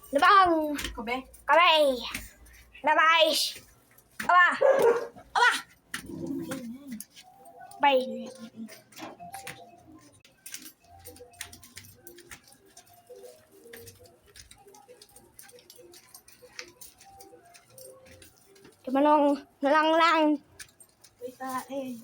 Labang! Kobe? Kamay! Labay! Aba! Aba! Bay! Tumalong lang. Wait, tae.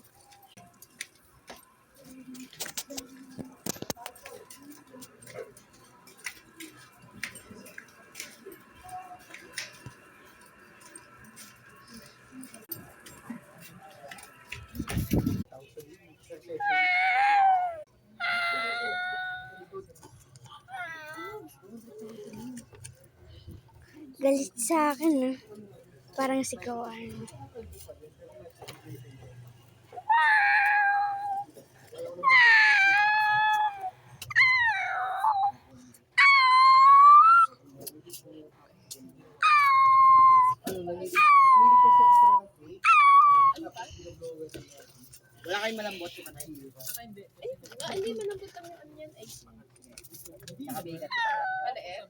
Galit sa akin, no? Parang sigawan. Wala kayong malambot yung manay. Hindi malambot ang ano yan. Ay, Nakabigat. ano eh?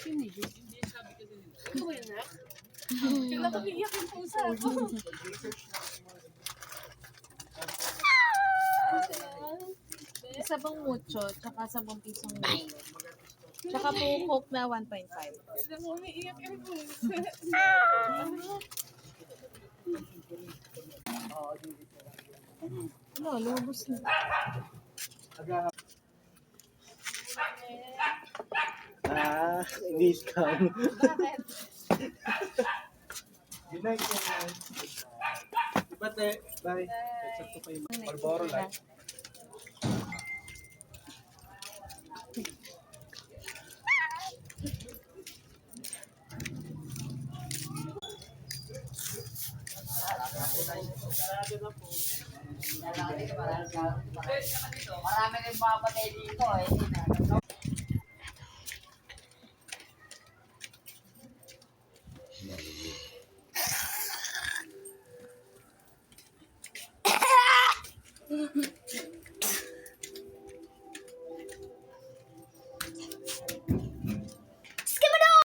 Sino yun? Ito ba yun, ha? Kailan kami iyak yung pusa ko. Sabang mucho, tsaka 10 pisong milo. Tsaka po Coke na 1.5. Kailan kami iyak yung pusa. Ano, lubos na. Hindi scam. Bakit? Good night, Ibate, bye. Sakto pa yung Marlboro light. Marami kayong mga patay dito eh.